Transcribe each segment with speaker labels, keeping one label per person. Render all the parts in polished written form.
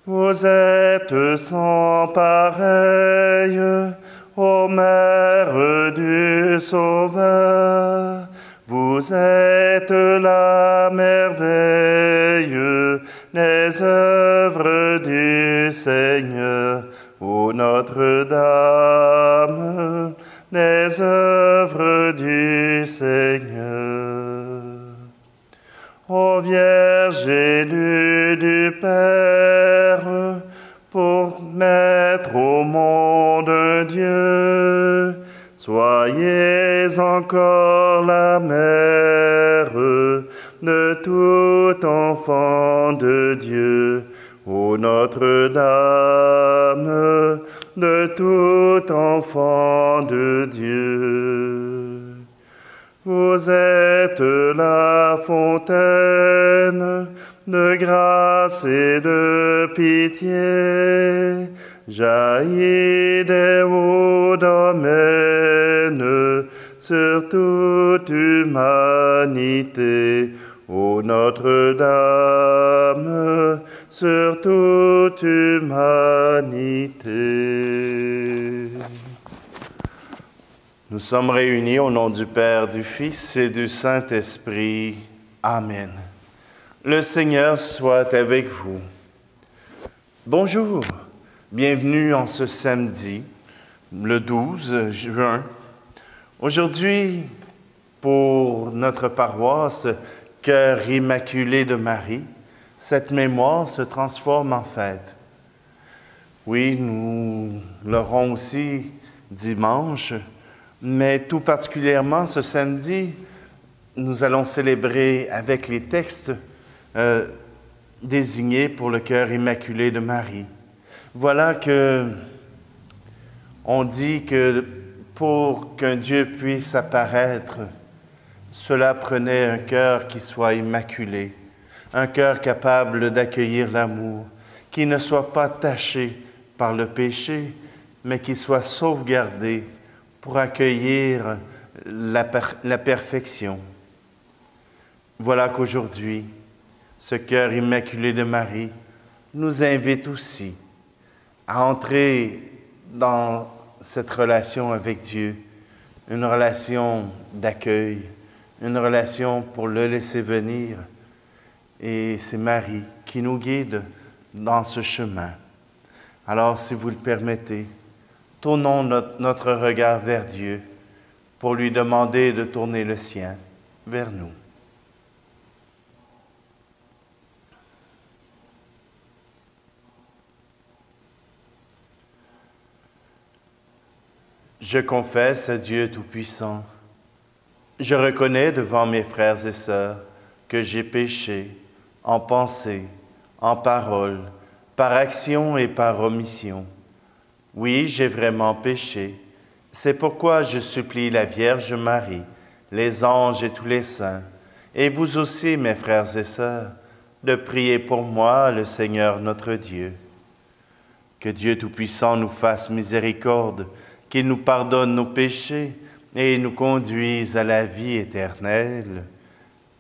Speaker 1: Vous êtes sans pareil, ô Mère du Sauveur. Vous êtes la merveille des œuvres du Seigneur, ô Notre-Dame, des œuvres du Seigneur. Ô Vierge élue du Père, pour mettre au monde un Dieu, soyez encore la mère de tout enfant de Dieu, ô Notre-Dame, de tout enfant de Dieu. Vous êtes la fontaine de grâce et de pitié, jaillit des hauts domaines sur toute humanité, ô Notre-Dame, sur toute humanité. Nous sommes réunis au nom du Père, du Fils et du Saint-Esprit. Amen. Le Seigneur soit avec vous. Bonjour, bienvenue en ce samedi, le 12 juin. Aujourd'hui, pour notre paroisse, Cœur immaculé de Marie, cette mémoire se transforme en fête. Oui, nous l'aurons aussi dimanche, mais tout particulièrement ce samedi, nous allons célébrer avec les textes désignés pour le cœur immaculé de Marie. Voilà que on dit que pour qu'un Dieu puisse apparaître, cela prenait un cœur qui soit immaculé, un cœur capable d'accueillir l'amour, qui ne soit pas taché par le péché, mais qui soit sauvegardé pour accueillir la perfection. Voilà qu'aujourd'hui, ce cœur immaculé de Marie nous invite aussi à entrer dans cette relation avec Dieu, une relation d'accueil, une relation pour le laisser venir. Et c'est Marie qui nous guide dans ce chemin. Alors, si vous le permettez, tournons notre regard vers Dieu pour lui demander de tourner le sien vers nous. Je confesse à Dieu Tout-Puissant, je reconnais devant mes frères et sœurs que j'ai péché en pensée, en parole, par action et par omission. Oui, j'ai vraiment péché. C'est pourquoi je supplie la Vierge Marie, les anges et tous les saints, et vous aussi, mes frères et sœurs, de prier pour moi, le Seigneur notre Dieu. Que Dieu Tout-Puissant nous fasse miséricorde, qu'il nous pardonne nos péchés et nous conduise à la vie éternelle.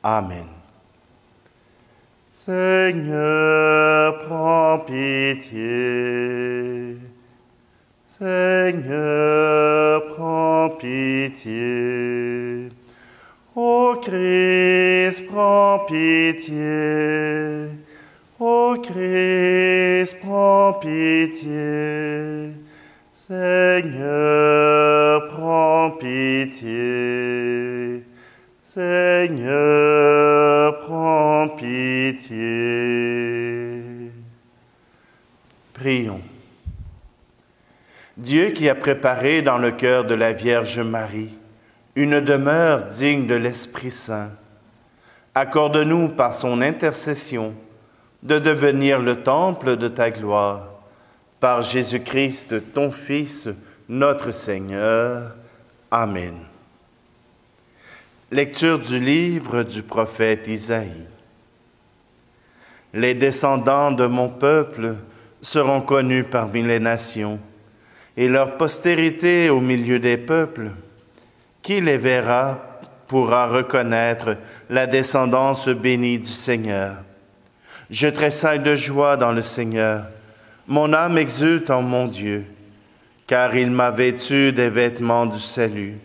Speaker 1: Amen. Seigneur, prends pitié. Seigneur, prends pitié. Ô Christ, prends pitié. Ô Christ, prends pitié. Seigneur, prends pitié. Seigneur, prends pitié. Prions. Dieu qui a préparé dans le cœur de la Vierge Marie une demeure digne de l'Esprit Saint, accorde-nous par son intercession de devenir le temple de ta gloire. Par Jésus-Christ, ton Fils, notre Seigneur. Amen. Lecture du livre du prophète Isaïe. Les descendants de mon peuple seront connus parmi les nations, et leur postérité au milieu des peuples. Qui les verra pourra reconnaître la descendance bénie du Seigneur. Je tressaille de joie dans le Seigneur. Mon âme exulte en mon Dieu, car il m'a vêtue des vêtements du salut.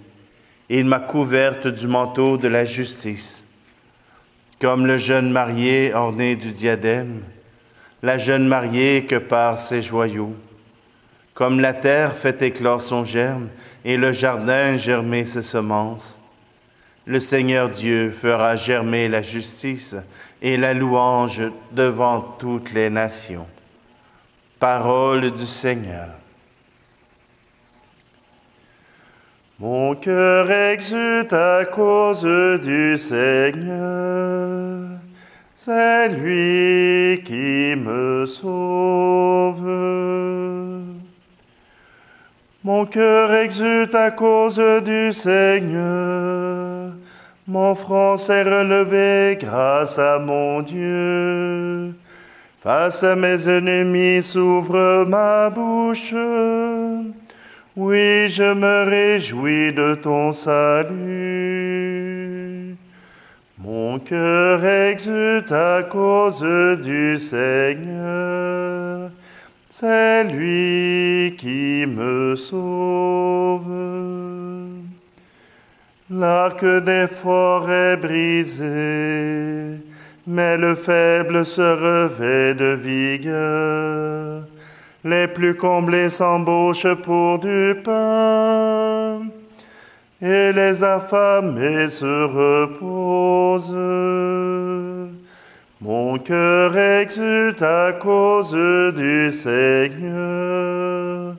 Speaker 1: Il m'a couverte du manteau de la justice. Comme le jeune marié orné du diadème, la jeune mariée que par ses joyaux. Comme la terre fait éclore son germe et le jardin germer ses semences, le Seigneur Dieu fera germer la justice et la louange devant toutes les nations. Parole du Seigneur. Mon cœur exulte à cause du Seigneur, c'est lui qui me sauve. Mon cœur exulte à cause du Seigneur, mon front s'est relevé grâce à mon Dieu. Face à mes ennemis s'ouvre ma bouche. Oui, je me réjouis de ton salut. Mon cœur exulte à cause du Seigneur, c'est lui qui me sauve. L'arc des forts est brisé, mais le faible se revêt de vigueur. Les plus comblés s'embauchent pour du pain, et les affamés se reposent. Mon cœur exulte à cause du Seigneur,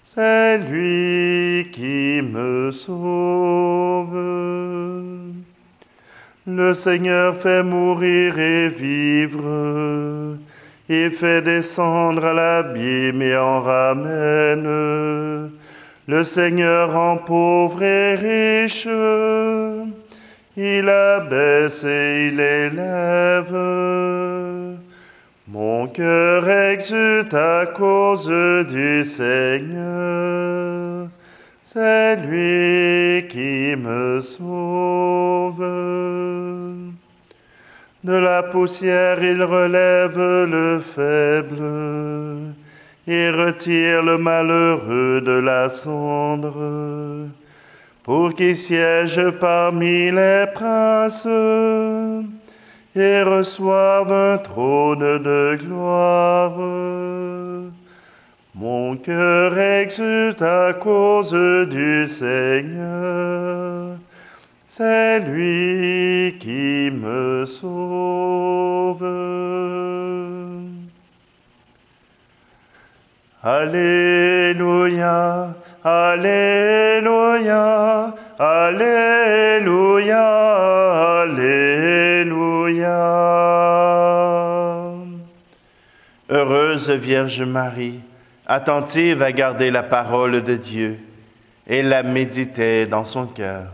Speaker 1: c'est lui qui me sauve. Le Seigneur fait mourir et vivre, il fait descendre à l'abîme et en ramène. Le Seigneur rend pauvre et riche, il abaisse et il élève. Mon cœur exulte à cause du Seigneur, c'est lui qui me sauve. De la poussière il relève le faible, et retire le malheureux de la cendre, pour qu'il siège parmi les princes et reçoive un trône de gloire. Mon cœur exulte à cause du Seigneur, c'est lui qui me sauve. Alléluia, Alléluia, Alléluia, Alléluia. Heureuse Vierge Marie, attentive à garder la parole de Dieu et la méditer dans son cœur.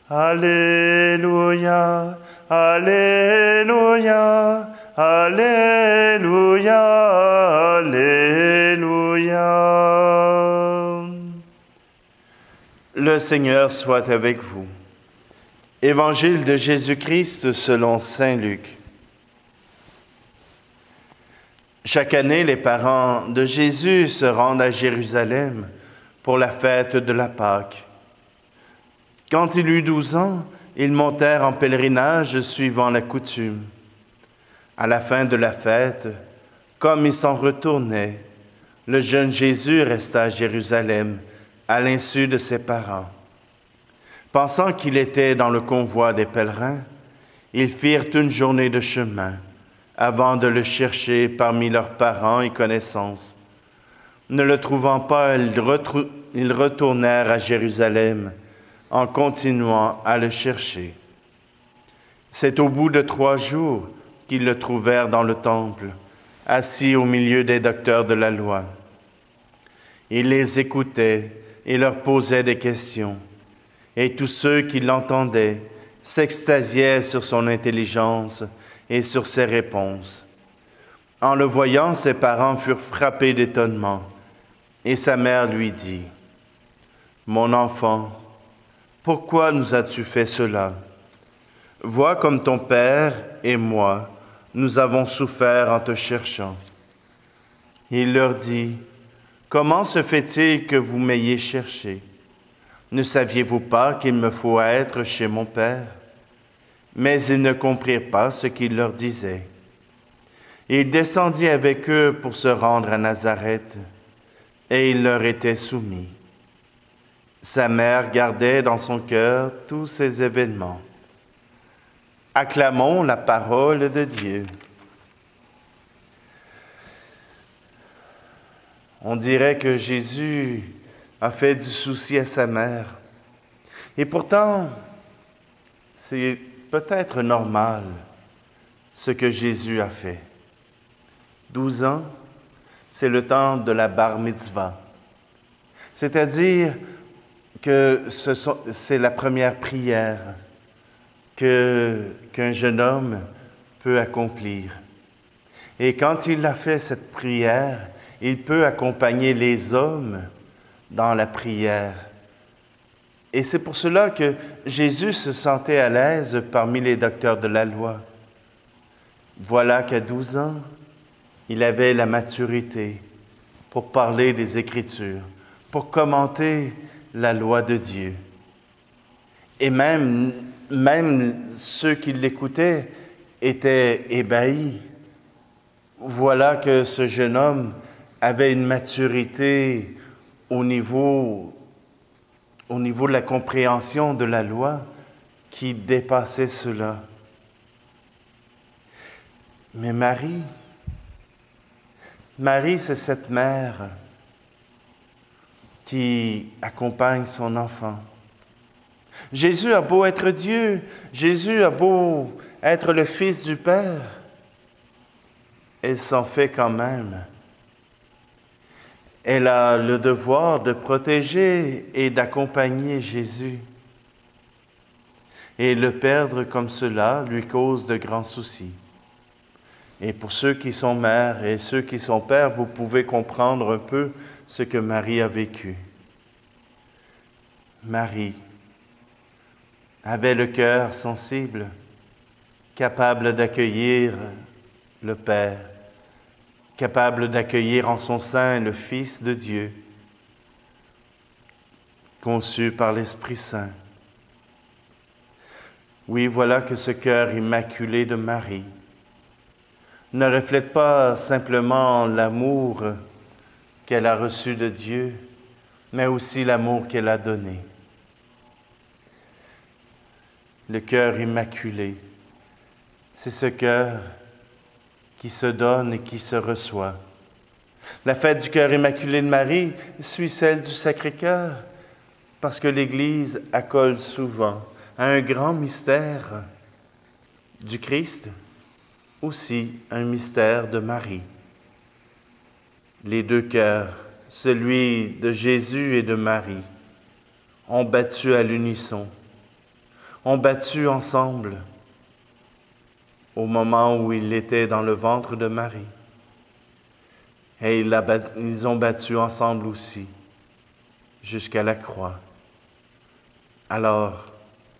Speaker 1: Alléluia, Alléluia, Alléluia, Alléluia. Le Seigneur soit avec vous. Évangile de Jésus-Christ selon saint Luc. Chaque année, les parents de Jésus se rendent à Jérusalem pour la fête de la Pâque. Quand il eut 12 ans, ils montèrent en pèlerinage suivant la coutume. À la fin de la fête, comme ils s'en retournaient, le jeune Jésus resta à Jérusalem à l'insu de ses parents. Pensant qu'il était dans le convoi des pèlerins, ils firent une journée de chemin avant de le chercher parmi leurs parents et connaissances. Ne le trouvant pas, ils retournèrent à Jérusalem en continuant à le chercher. C'est au bout de 3 jours qu'ils le trouvèrent dans le temple, assis au milieu des docteurs de la loi. Il les écoutait et leur posait des questions, et tous ceux qui l'entendaient s'extasiaient sur son intelligence et sur ses réponses. En le voyant, ses parents furent frappés d'étonnement, et sa mère lui dit : « Mon enfant, pourquoi nous as-tu fait cela ? Vois comme ton père et moi, nous avons souffert en te cherchant. » Il leur dit, « Comment se fait-il que vous m'ayez cherché? Ne saviez-vous pas qu'il me faut être chez mon Père? » Mais ils ne comprirent pas ce qu'il leur disait. Il descendit avec eux pour se rendre à Nazareth, et il leur était soumis. Sa mère gardait dans son cœur tous ces événements. Acclamons la parole de Dieu. On dirait que Jésus a fait du souci à sa mère. Et pourtant, c'est peut-être normal ce que Jésus a fait. 12 ans, c'est le temps de la bar mitzvah. C'est-à-dire que c'est la première prière qu'un jeune homme peut accomplir. Et quand il a fait cette prière, il peut accompagner les hommes dans la prière. Et c'est pour cela que Jésus se sentait à l'aise parmi les docteurs de la loi. Voilà qu'à 12 ans, il avait la maturité pour parler des Écritures, pour commenter la loi de Dieu. Et même ceux qui l'écoutaient étaient ébahis. Voilà que ce jeune homme avait une maturité au niveau de la compréhension de la loi qui dépassait cela. Mais Marie, c'est cette mère qui accompagne son enfant. Jésus a beau être Dieu, Jésus a beau être le Fils du Père, elle s'en fait quand même. Elle a le devoir de protéger et d'accompagner Jésus. Et le perdre comme cela lui cause de grands soucis. Et pour ceux qui sont mères et ceux qui sont pères, vous pouvez comprendre un peu ce que Marie a vécu. Marie avait le cœur sensible, capable d'accueillir le Père, capable d'accueillir en son sein le Fils de Dieu, conçu par l'Esprit Saint. Oui, voilà que ce cœur immaculé de Marie ne reflète pas simplement l'amour qu'elle a reçu de Dieu, mais aussi l'amour qu'elle a donné. Le cœur immaculé, c'est ce cœur qui se donne et qui se reçoit. La fête du cœur immaculé de Marie suit celle du Sacré-Cœur, parce que l'Église accole souvent à un grand mystère du Christ, aussi un mystère de Marie. Les deux cœurs, celui de Jésus et de Marie, ont battu à l'unisson, ont battu ensemble au moment où il était dans le ventre de Marie. Et ils ont battu ensemble aussi jusqu'à la croix. Alors,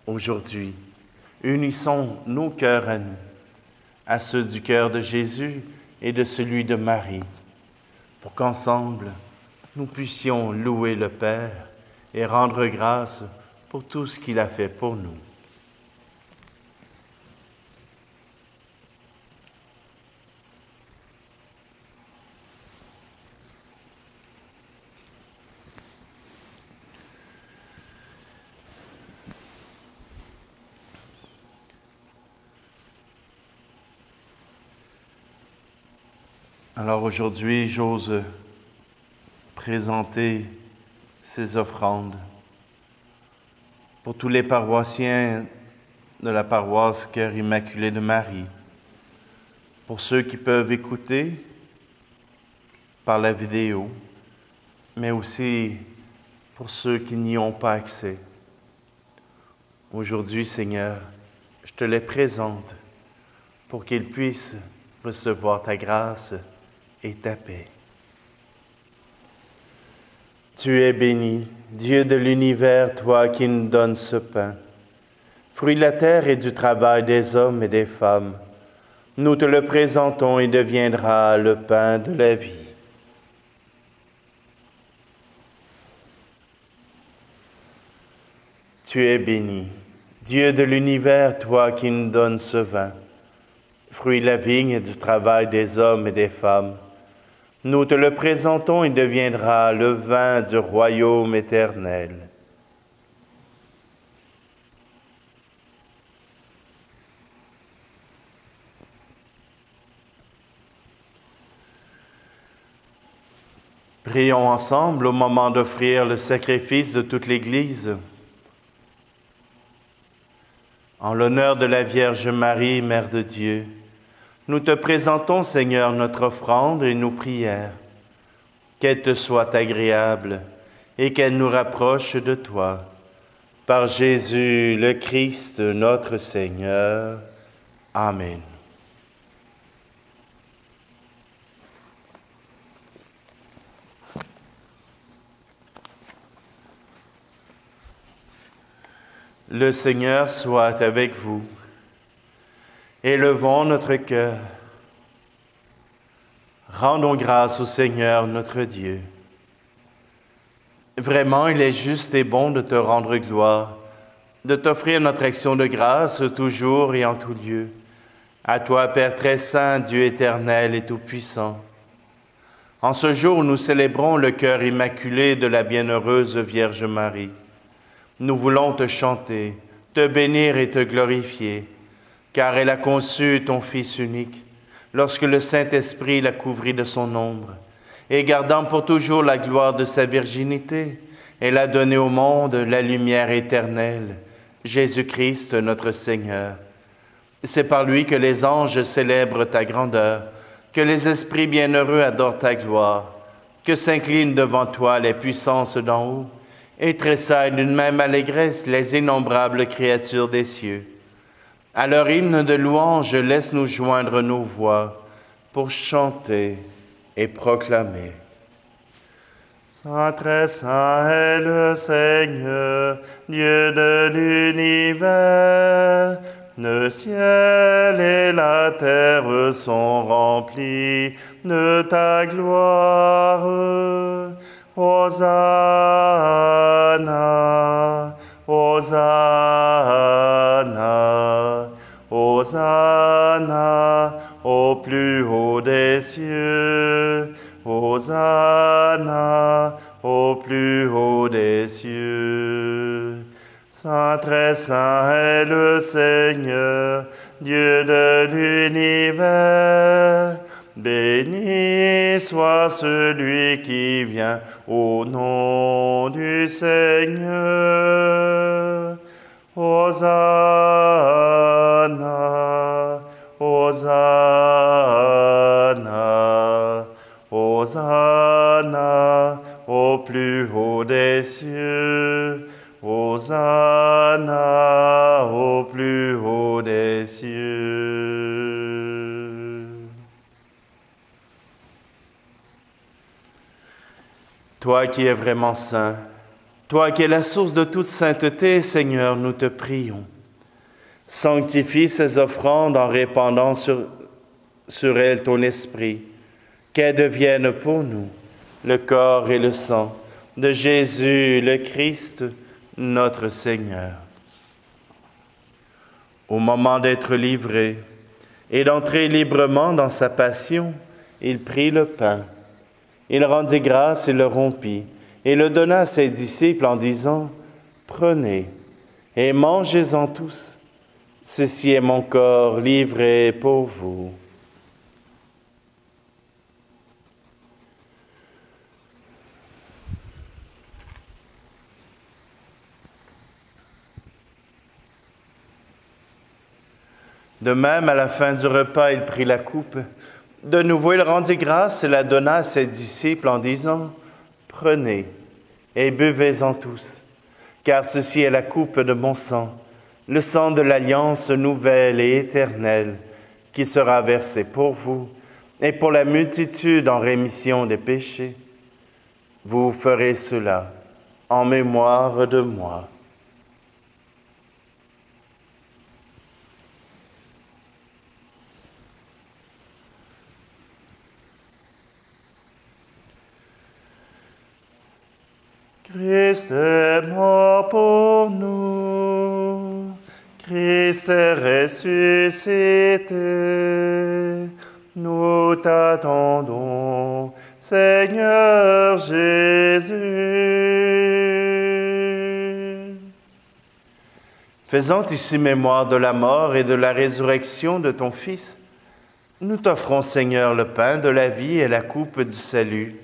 Speaker 1: aujourd'hui, unissons nos cœurs à nous, à ceux du cœur de Jésus et de celui de Marie, pour qu'ensemble, nous puissions louer le Père et rendre grâce pour tout ce qu'il a fait pour nous. Alors aujourd'hui, j'ose présenter ces offrandes pour tous les paroissiens de la paroisse Cœur Immaculé de Marie, pour ceux qui peuvent écouter par la vidéo, mais aussi pour ceux qui n'y ont pas accès. Aujourd'hui, Seigneur, je te les présente pour qu'ils puissent recevoir ta grâce et ta paix. Tu es béni, Dieu de l'univers, toi qui nous donnes ce pain, fruit de la terre et du travail des hommes et des femmes. Nous te le présentons, il deviendra le pain de la vie. Tu es béni, Dieu de l'univers, toi qui nous donnes ce vin, fruit de la vigne et du travail des hommes et des femmes. Nous te le présentons, il deviendra le vin du royaume éternel. Prions ensemble au moment d'offrir le sacrifice de toute l'Église. En l'honneur de la Vierge Marie, Mère de Dieu, nous te présentons, Seigneur, notre offrande et nos prières. Qu'elle te soit agréable et qu'elle nous rapproche de toi. Par Jésus le Christ, notre Seigneur. Amen. Le Seigneur soit avec vous. Élevons notre cœur. Rendons grâce au Seigneur notre Dieu. Vraiment, il est juste et bon de te rendre gloire, de t'offrir notre action de grâce toujours et en tout lieu. À toi, Père très saint, Dieu éternel et tout-puissant. En ce jour où nous célébrons le cœur immaculé de la bienheureuse Vierge Marie, nous voulons te chanter, te bénir et te glorifier, car elle a conçu ton Fils unique, lorsque le Saint-Esprit l'a couvri de son ombre, et gardant pour toujours la gloire de sa virginité, elle a donné au monde la lumière éternelle, Jésus-Christ notre Seigneur. C'est par lui que les anges célèbrent ta grandeur, que les esprits bienheureux adorent ta gloire, que s'inclinent devant toi les puissances d'en haut, et tressaillent d'une même allégresse les innombrables créatures des cieux. À leur hymne de louange, laisse-nous joindre nos voix pour chanter et proclamer. Saint, très saint est le Seigneur, Dieu de l'univers. Le ciel et la terre sont remplis de ta gloire. Hosanna, Hosanna, Hosanna au plus haut des cieux. Hosanna au plus haut des cieux. Saint, très saint est le Seigneur, Dieu de l'univers. Béni soit celui qui vient au nom du Seigneur. Hosanna, Hosanna, Hosanna au plus haut des cieux. Hosanna au plus haut des cieux. Toi qui es vraiment saint, toi qui es la source de toute sainteté, Seigneur, nous te prions. Sanctifie ces offrandes en répandant sur elles ton esprit, qu'elles deviennent pour nous le corps et le sang de Jésus le Christ, notre Seigneur. Au moment d'être livré et d'entrer librement dans sa passion, il prit le pain. Il rendit grâce et le rompit, et le donna à ses disciples en disant, « Prenez et mangez-en tous. Ceci est mon corps livré pour vous. » De même, à la fin du repas, il prit la coupe. De nouveau, il rendit grâce et la donna à ses disciples en disant, « Prenez et buvez-en tous, car ceci est la coupe de mon sang, le sang de l'alliance nouvelle et éternelle, qui sera versé pour vous et pour la multitude en rémission des péchés. Vous ferez cela en mémoire de moi. » Christ est mort pour nous, Christ est ressuscité, nous t'attendons, Seigneur Jésus. Faisant ici mémoire de la mort et de la résurrection de ton Fils, nous t'offrons, Seigneur, le pain de la vie et la coupe du salut,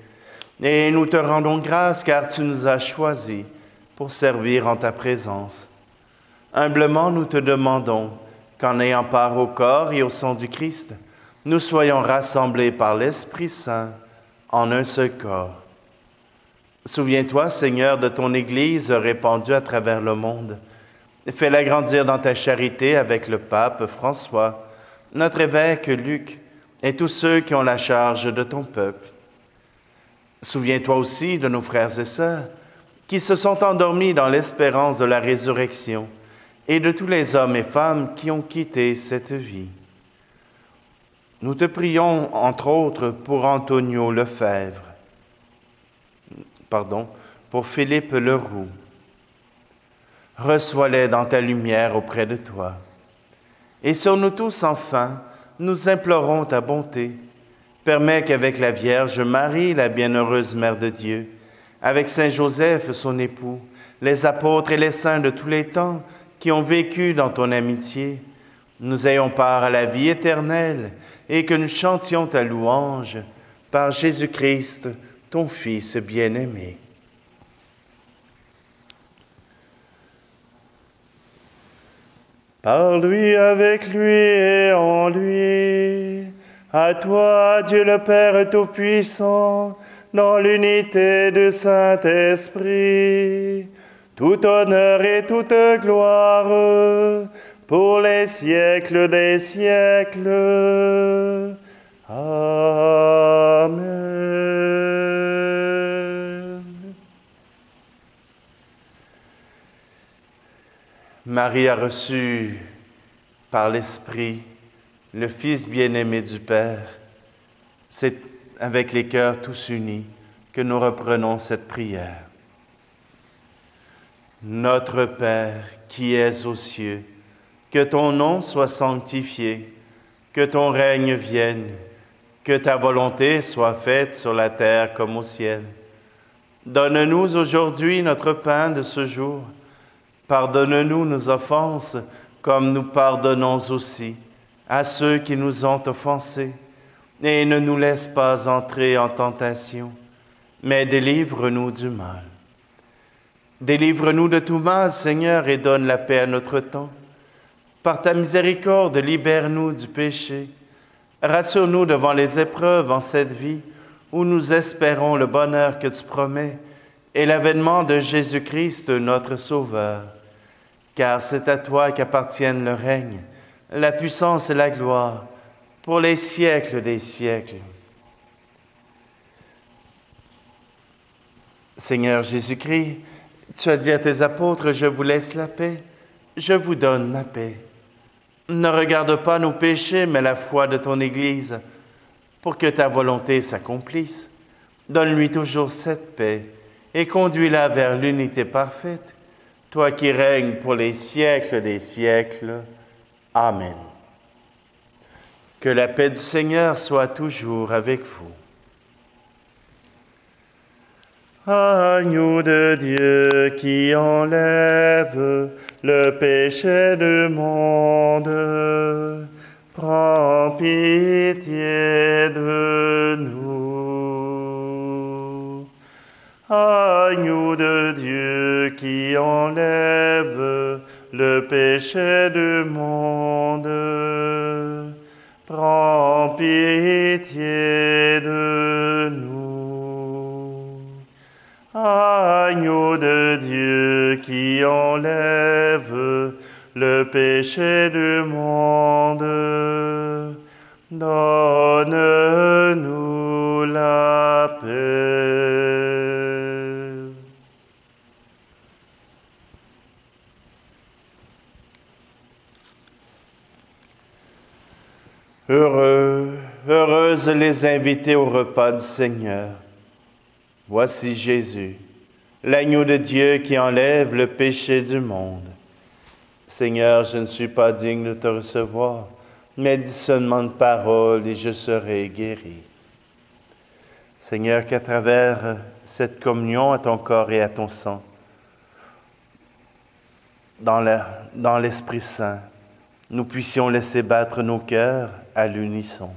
Speaker 1: et nous te rendons grâce car tu nous as choisis pour servir en ta présence. Humblement, nous te demandons qu'en ayant part au corps et au sang du Christ, nous soyons rassemblés par l'Esprit Saint en un seul corps. Souviens-toi, Seigneur, de ton Église répandue à travers le monde. Fais-la grandir dans ta charité avec le pape François, notre évêque Luc et tous ceux qui ont la charge de ton peuple. Souviens-toi aussi de nos frères et sœurs qui se sont endormis dans l'espérance de la résurrection et de tous les hommes et femmes qui ont quitté cette vie. Nous te prions, entre autres, pour Antonio Lefebvre, pour Philippe Leroux. Reçois-les dans ta lumière auprès de toi. Et sur nous tous, enfin, nous implorons ta bonté. Permets qu'avec la Vierge Marie, la bienheureuse Mère de Dieu, avec Saint Joseph, son époux, les apôtres et les saints de tous les temps qui ont vécu dans ton amitié, nous ayons part à la vie éternelle et que nous chantions ta louange par Jésus-Christ, ton Fils bien-aimé. Par lui, avec lui et en lui, à toi, Dieu le Père Tout-Puissant, dans l'unité du Saint-Esprit, tout honneur et toute gloire, pour les siècles des siècles. Amen. Marie a reçu par l'Esprit le Fils bien-aimé du Père. C'est avec les cœurs tous unis que nous reprenons cette prière. Notre Père qui es aux cieux, que ton nom soit sanctifié, que ton règne vienne, que ta volonté soit faite sur la terre comme au ciel. Donne-nous aujourd'hui notre pain de ce jour. Pardonne-nous nos offenses, comme nous pardonnons aussi à ceux qui nous ont offensés. Et ne nous laisse pas entrer en tentation, mais délivre-nous du mal. Délivre-nous de tout mal, Seigneur, et donne la paix à notre temps. Par ta miséricorde, libère-nous du péché. Rassure-nous devant les épreuves en cette vie, où nous espérons le bonheur que tu promets et l'avènement de Jésus-Christ, notre Sauveur. Car c'est à toi qu'appartiennent le règne, la puissance et la gloire, pour les siècles des siècles. Seigneur Jésus-Christ, tu as dit à tes apôtres, « Je vous laisse la paix, je vous donne ma paix. » Ne regarde pas nos péchés, mais la foi de ton Église, pour que ta volonté s'accomplisse. Donne-lui toujours cette paix et conduis-la vers l'unité parfaite, toi qui règnes pour les siècles des siècles. Amen. Que la paix du Seigneur soit toujours avec vous. Agneau de Dieu qui enlève le péché du monde, prends pitié de nous. Agneau de Dieu qui enlève le péché du monde, prends pitié de nous. Agneau de Dieu qui enlève le péché du monde, donne-nous la paix. Heureuses les invités au repas du Seigneur. Voici Jésus, l'agneau de Dieu qui enlève le péché du monde. Seigneur, je ne suis pas digne de te recevoir, mais dis seulement une parole et je serai guéri. Seigneur, qu'à travers cette communion à ton corps et à ton sang, dans l'Esprit Saint, nous puissions laisser battre nos cœurs à l'unisson.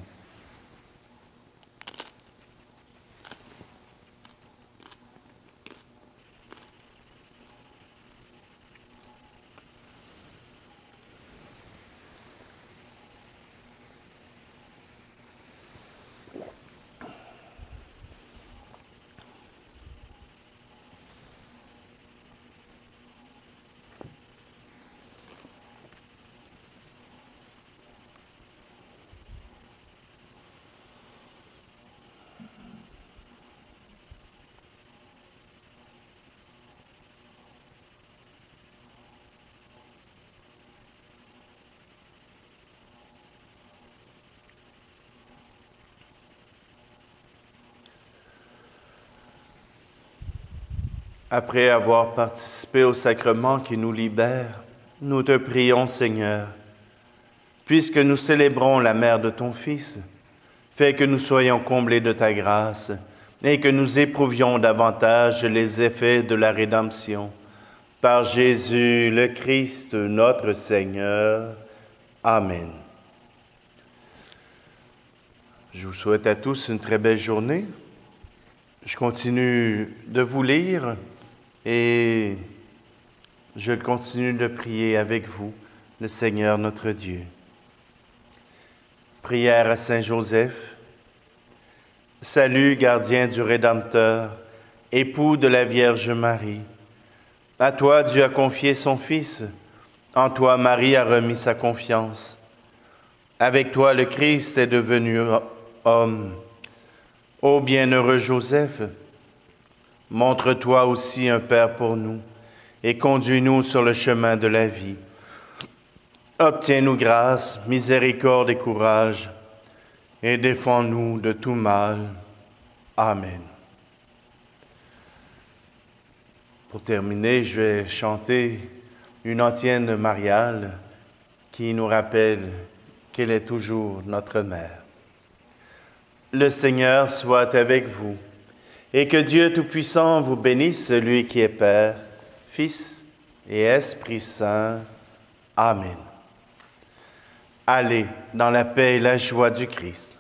Speaker 1: Après avoir participé au sacrement qui nous libère, nous te prions, Seigneur, puisque nous célébrons la mère de ton Fils, fais que nous soyons comblés de ta grâce et que nous éprouvions davantage les effets de la rédemption. Par Jésus le Christ, notre Seigneur. Amen. Je vous souhaite à tous une très belle journée. Je continue de vous lire et je continue de prier avec vous, le Seigneur notre Dieu. Prière à Saint Joseph. Salut, gardien du Rédempteur, époux de la Vierge Marie. À toi, Dieu a confié son Fils. En toi, Marie a remis sa confiance. Avec toi, le Christ est devenu homme. Ô bienheureux Joseph, montre-toi aussi un Père pour nous et conduis-nous sur le chemin de la vie. Obtiens-nous grâce, miséricorde et courage et défends-nous de tout mal. Amen. Pour terminer, je vais chanter une antienne mariale qui nous rappelle qu'elle est toujours notre mère. Le Seigneur soit avec vous, et que Dieu Tout-Puissant vous bénisse, celui qui est Père, Fils et Esprit Saint. Amen. Allez dans la paix et la joie du Christ.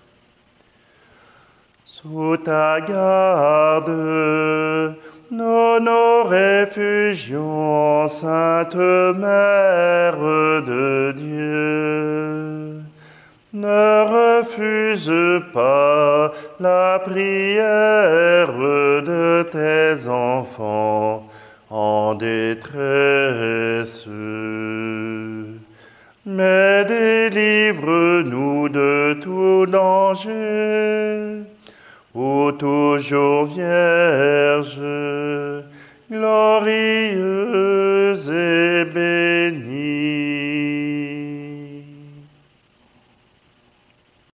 Speaker 1: Sous ta garde, nous nous réfugions, Sainte Mère de Dieu. Ne refuse pas la prière de tes enfants en détresse, mais délivre-nous de tout danger. Ô toujours Vierge, glorieuse et bénie.